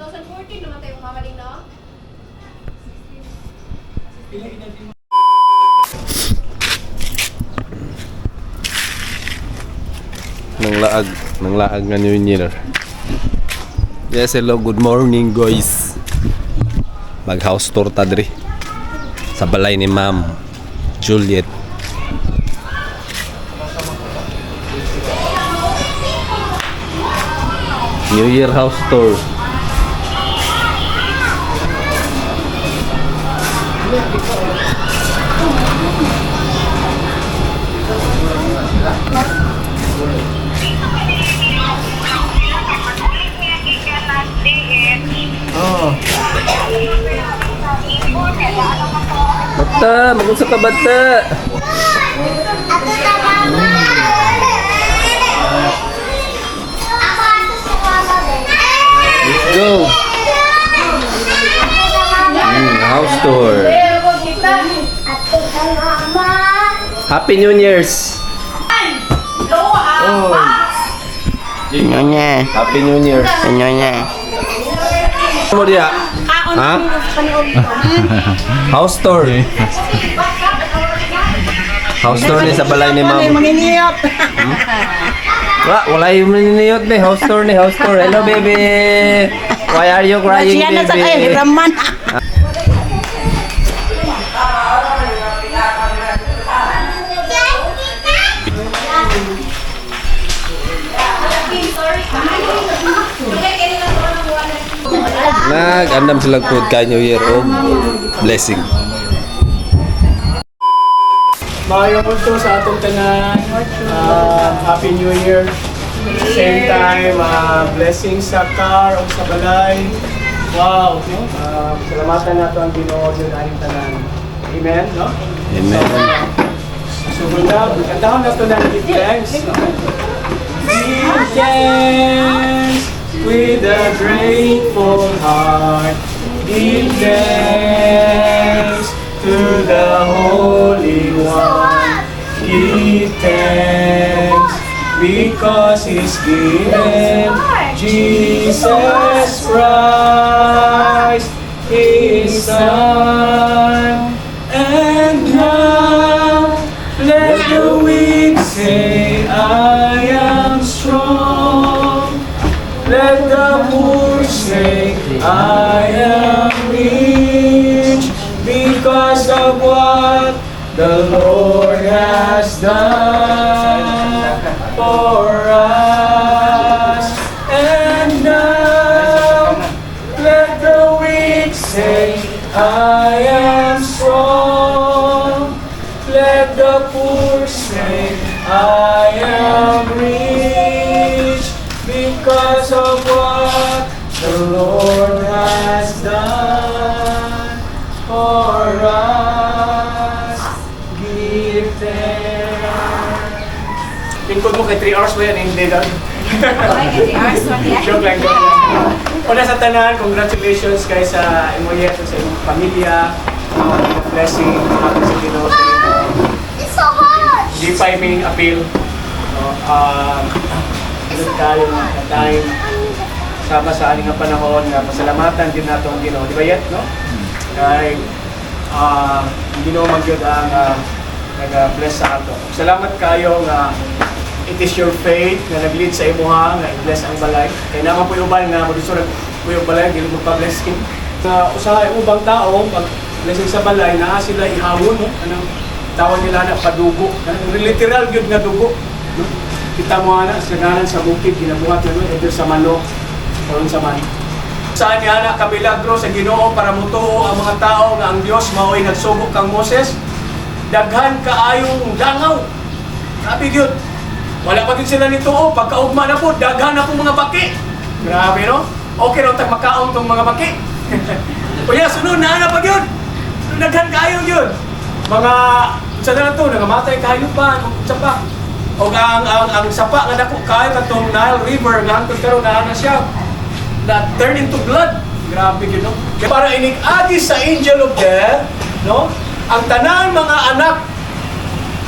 2014 naman tayong mama din, no? Nang laag nga New Year. Yes, hello, good morning guys. Mag house tour ta diri sa balay ni Ma'am Juliet. New Year house tour. Oh. Bata, magunsa ka bata. Let's go. House tour. Happy New Year's. Oh. Nyonya, Happy New Year. nyonya. Mo dia? Ha? House tour. House tour ni sa balay ni Ma'am. Maniniyot. Wala yung maniniyot ni. House tour ni. House tour. Hello, baby. Why are you crying, Siya na sa baby? raman. Nag-andam silang food kay New Year o blessing. Maayong punto sa atong tanan. Happy New Year. Same time, blessings sa car o sa balay. Wow, no? Salamatan nato ang Ginoo sa ating tanan. Amen, no? Amen. So, kantahon na ito na give thanks. Give thanks with a grateful heart. Give thanks to the Holy One. Give thanks because He's given Jesus Christ, His Son. And now let the weak say, I am strong. Let the poor say, I am rich, because of what the Lord has done for us. And now let the weak say, I am strong. Let the poor say, I am rich, because of what the Lord has done for us. Give thanks. Lingkod mo kay 3 hours ba yan? Hindi lang. Joke lang, joke lang. Una sa tanan, congratulations kay sa Imoyet, sa imong pamilya. Blessing, happy sa Ginoo sa inyo. It's so hot! Di pa may appeal. Doon tayo na time sama sa aning nga panahon nga pasalamatan din nato ang Ginoo. Di ba yet, no? Kay ang Ginoo magyud ang nag-bless sa ato. Salamat kayo nga it is your faith nga nag-lead sa imuha nga i-bless ang balay. Kaya naman po yung uban nga magdusura po yung balay, dili mo pa-blessing. Usahay ubang tao, pag blessing sa balay, naa sila ihawon, no? Anong tawag nila na padugo. Literal yun nga dugo. No? Kita mo na, sinanan sa bukid, ginabuhat na nun, either sa manok o sa man. Saan niya na kamilagro sa Ginoo para mutuo ang mga tao nga ang Diyos mao'y nagsugok kang Moses. Daghan kaayong dangaw. Grabe yun. Wala pa din sila nituo. Pagkaugma na po, daghan na po mga baki. Grabe, no? Okay raw tag makaon tong mga baki. Kuya, sunod na pag yun. Daghan kaayong yun. Mga, sa na to, nangamatay kayo pa, sa pa. O ang sapa nga dako kayo katong Nile River nga hangtod karon na siya na turn into blood. Grabe yun, no? Kaya para inig-agi sa angel of death, no? Ang tanan mga anak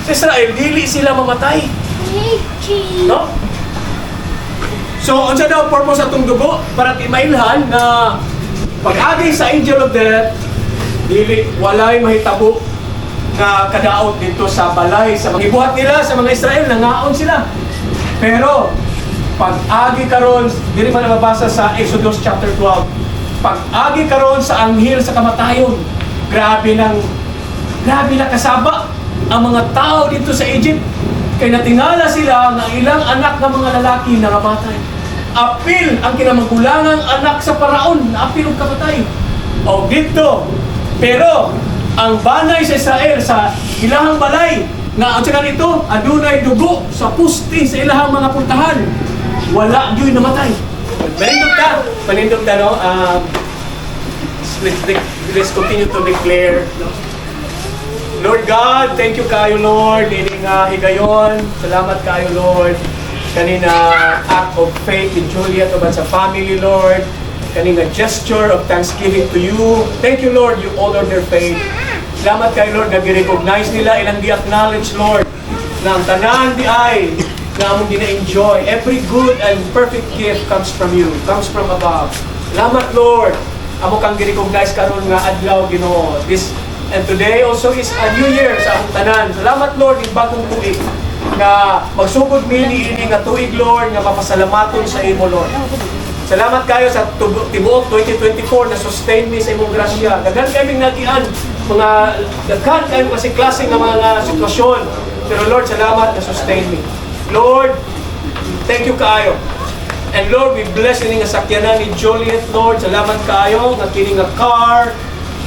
sa Israel, dili sila mamatay. No? So, unsa daw purpose atong dugo? Para timailhan na pag-agi sa angel of death, dili walay mahitabo na kadaot dito sa balay, sa mga ibuhat nila sa mga Israel, nangaon sila. Pero pag-agi karon, dili man nababasa sa Exodus chapter 12. Pag-agi karon sa anghel sa kamatayon, grabe na kasaba ang mga tao dito sa Egypt. Kay natingala sila ng ilang anak ng mga lalaki na namatay. Apil ang kinamagulangang anak sa paraon na apil og kamatay. O dito. Pero ang banay sa Israel sa ilahang balay nga ang sagan ito, adunay dugo sa pusti sa ilahang mga puntahan. Wala gyud namatay. Panindot ka no? Let's continue to declare. Lord God, thank you kayo Lord. Ining higayon. Salamat kayo Lord. Kanina act of faith in Juliet about sa family Lord. Kanina gesture of thanksgiving to you. Thank you Lord, you honor their faith. Salamat kayo Lord, nag-recognize nila, ilang di-acknowledge Lord, na ang tanan di ay, na among dina-enjoy. Every good and perfect gift comes from you, comes from above. Salamat Lord, amo kang gi-recognize karon nga adlaw Ginoo. And today also is a new year sa among tanan. Salamat Lord, yung bagong tuig, na magsugod mi ni nga tuig Lord, nga mapasalamaton sa imo Lord. Salamat kayo sa tibuok 2024 na sustain mi sa imong grasya. Daghan kaming nagian mga daghan kayo kasi klase ng mga sitwasyon. Pero Lord, salamat na sustain me. Lord, thank you kayo. And Lord, we bless ini nga sakyanan ni Juliet, Lord. Salamat kayo nga kini nga car.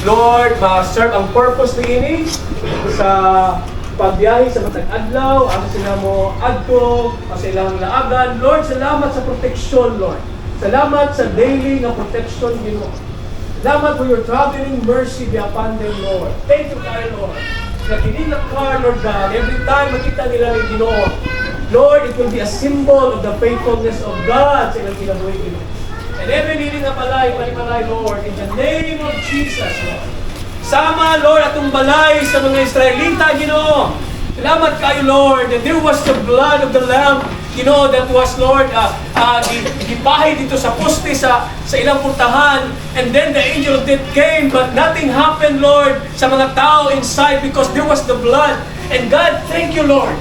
Lord, ma-serve ang purpose ni ini sa pagbiyahe sa matag adlaw, ang sila mo adto, sa ilang laagan. Lord, salamat sa protection, Lord. Salamat sa daily nga protection, Ginoo. Salamat for your traveling mercy be upon them, Lord. Thank you kayo, Lord. Na kini nga car, Lord God, every time makita nila ni Ginoo, Lord, it will be a symbol of the faithfulness of God sa ilang kinabuhi, Ginoo. And every leading nga palay, Lord, in the name of Jesus, Lord. Sama, Lord, atong balay sa mga Israelita, Ginoo. Salamat kayo, Lord, that there was the blood of the Lamb, Ginoo, that was, Lord, gipahay dito sa poste sa ilang puntahan. And then the angel of death came, but nothing happened, Lord, sa mga tao inside because there was the blood. And God, thank you, Lord,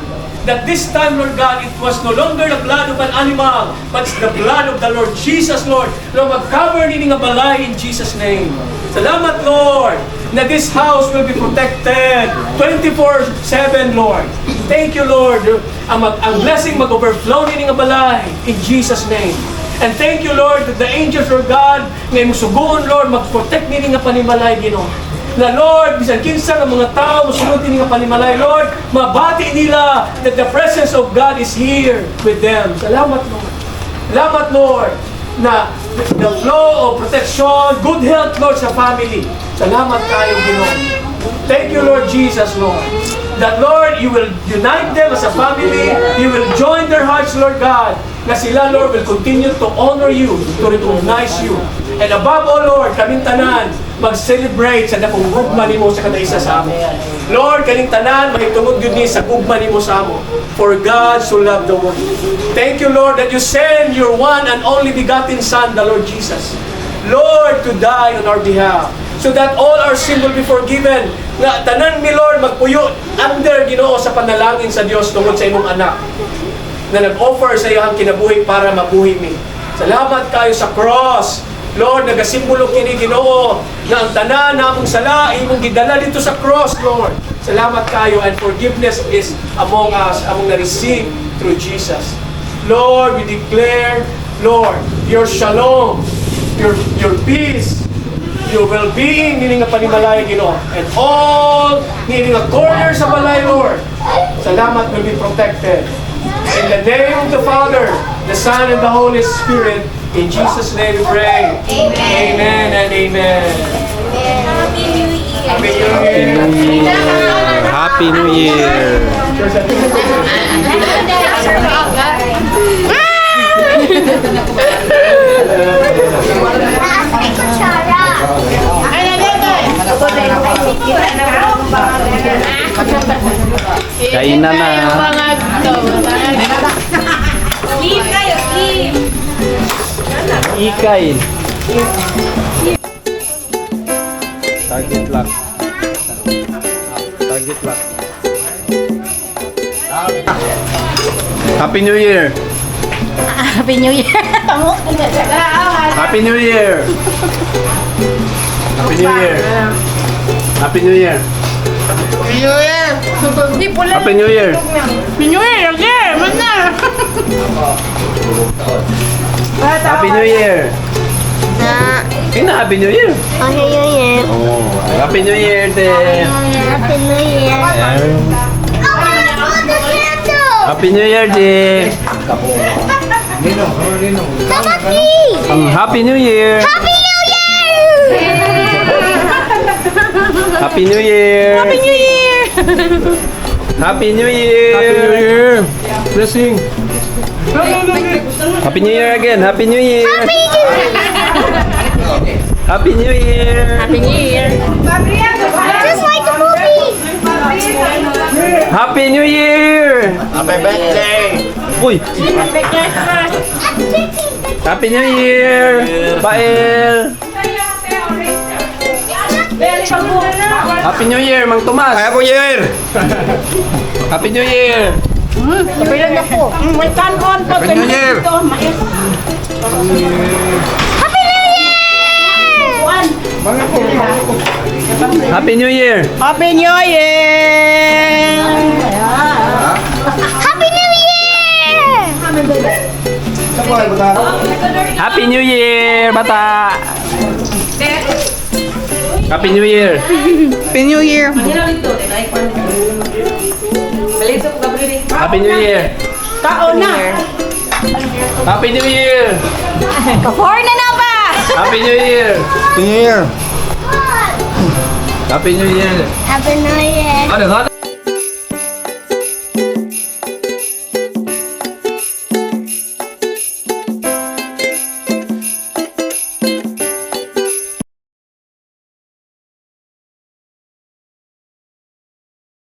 that this time, Lord God, it was no longer the blood of an animal, but it's the blood of the Lord Jesus, Lord. Lord, mag-cover nini nga balay in Jesus' name. Salamat, Lord, na this house will be protected 24/7, Lord. Thank you, Lord. Ang blessing mag-overflow nini nga balay in Jesus' name. And thank you, Lord, that the angels, Lord God, ngayong sugoon, Lord, mag-protect nini nga panimalay, Ginoo. Na Lord, bisan kinsa ng mga tao musulod nini nga panimalay, Lord, mabati nila that the presence of God is here with them. Salamat, Lord. Salamat, Lord, na the flow of protection, good health, Lord, sa family. Salamat kayo, Ginoo. Thank you, Lord Jesus, Lord. That, Lord, you will unite them as a family. You will join their hearts, Lord God. Na sila, Lord, will continue to honor you, to recognize you. And above all, Lord, kaming tanan, mag-celebrate sa dakong gugma nimo sa kada isa sa amo. Lord, kaning tanan, mahitungod yun ni sa gugma nimo sa amo. For God so loved the world. Thank you, Lord, that you send your one and only begotten Son, the Lord Jesus. Lord, to die on our behalf, so that all our sin will be forgiven. Nga tanan mi, Lord, magpuyo under, Ginoo, sa panalangin sa Dios tungod sa imong anak na nag-offer sa iyang kinabuhi para mabuhi mi. Salamat kayo sa cross. Lord, nagasimbolo kini, Ginoo, na ang tanan namong sala imong gidala dito sa cross, Lord. Salamat kayo, and forgiveness is among us, among na-receive through Jesus. Lord, we declare, Lord, your shalom, your peace, your well-being nini nga panimalay, Ginoo, and all nini nga corners sa balay, Lord. Salamat, will be protected. In the name of the Father, the Son, and the Holy Spirit, in Jesus' name we pray. Amen. Amen and amen. Happy New Year. Happy New Year. Happy New Year! Ay, kutsara. Kainan na. Sleep kayo, sleep. Kyle. Target lock. Target lock. Happy New Year! Happy New Year. Happy New Year! Happy New Year! Happy New Year! Happy New Year! Happy New Year! Kina Happy New Year! Happy New Year. Oh, Happy New Year, te! Happy New Year. Happy New Year, te! Happy New Year! Happy New Year. Happy New Year! Happy New Year. Happy New Year! Happy New Year! Blessing! Happy New Year again! Happy New Year! Happy New Year! Happy New Year. Just like the movie. Happy New Year! Happy birthday! Uy! Happy New Year! Pael! Happy New Year, Mang Tomas! Happy New Year! Happy New Year! May kanon pa. Happy New Year! Happy New Year. Happy New Year! Happy New Year. Happy New Year. Happy New Year, bata! Happy New Year! Happy New Year. Happy New Year! Taon na. Happy New Year! Before na na ba? Happy New Year! Happy New Year! Happy New Year! Happy New Year. Ano, ano?